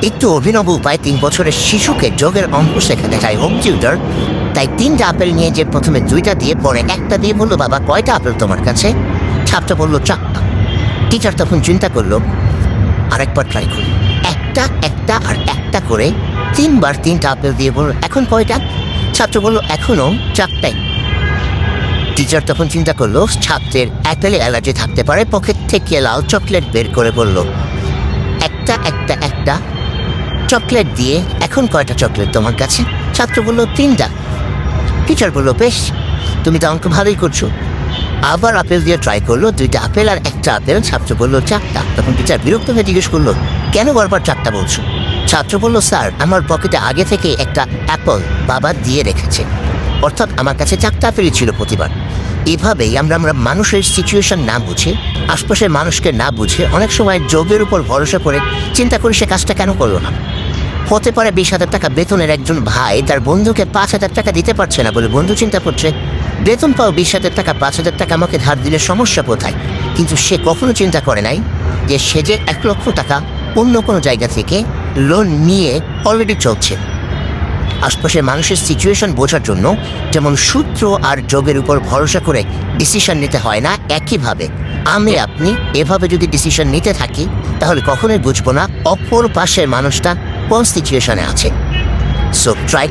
একটু অভিনব উপায় 3 বছরের শিশুকে যোগের অঙ্ক শেখাতে চায় হোম টিউটর। তাই 3টা আপেল নিয়ে যে প্রথমে 2টা দিয়ে পরে একটা দিয়ে বললো, বাবা কয়টা আপেল তোমার কাছে? ছাত্র বললো 4টা। টিচার তখন চিন্তা করলো আরেকবার ট্রাই করলো, একটা একটা আর একটা করে 3বার 3টা আপেল দিয়ে বলল, এখন কয়টা? ছাত্র বলল এখনো 4টাই। টিচার তখন চিন্তা করলো ছাত্রের অ্যাপেলে অ্যালার্জি থাকতে পারে, পকেট থেকে লাল চকলেট বের করে বলল, একটা একটা একটা চকলেট দিয়ে এখন কয়টা চকলেট তোমার কাছে? ছাত্র বলল 3টা। টিচার বলল বেশ, তুমি তো অঙ্ক ভালোই করছো। আবার আপেল দিয়ে ট্রাই করলো, 2টা আপেল আর একটা আপেল। ছাত্র বলল 4টা। তখন টিচার বিরক্ত হয়ে জিজ্ঞেস করলো, কেন বারবার 4টা বলছো? ছাত্র বলল, স্যার আমার পকেটে আগে থেকে একটা অ্যাপল বাবা দিয়ে রেখেছে, অর্থাৎ আমার কাছে 4টা আপেলই ছিল প্রতিবার। এভাবেই আমরা মানুষের সিচুয়েশন না বুঝে, আশপাশের মানুষকে না বুঝে অনেক সময় যোগের উপর ভরসা করে চিন্তা করি সে কাজটা কেন করলো না। হতে পারে 20,000 টাকা বেতনের একজন ভাই তার বন্ধুকে 5,000 টাকা দিতে পারছে না বলে বন্ধু চিন্তা করছে, বেতন পাও 20,000 টাকা, 5,000 টাকা আমাকে ধার দিলে সমস্যা কোথায়? কিন্তু সে কখনো চিন্তা করে নাই যে সে যে 1 লক্ষ টাকা অন্য কোনো জায়গা থেকে লোন নিয়ে অলরেডি চলছে। আশপাশের মানুষের সিচুয়েশন বোঝার জন্য যেমন সূত্র আর যোগের উপর ভরসা করে ডিসিশন নিতে হয় না, একইভাবে আপনি এভাবে যদি ডিসিশন নিতে থাকি তাহলে কখনোই বুঝবো না অপর পাশের মানুষটা কোন সিচুয়েশনে আছে। So try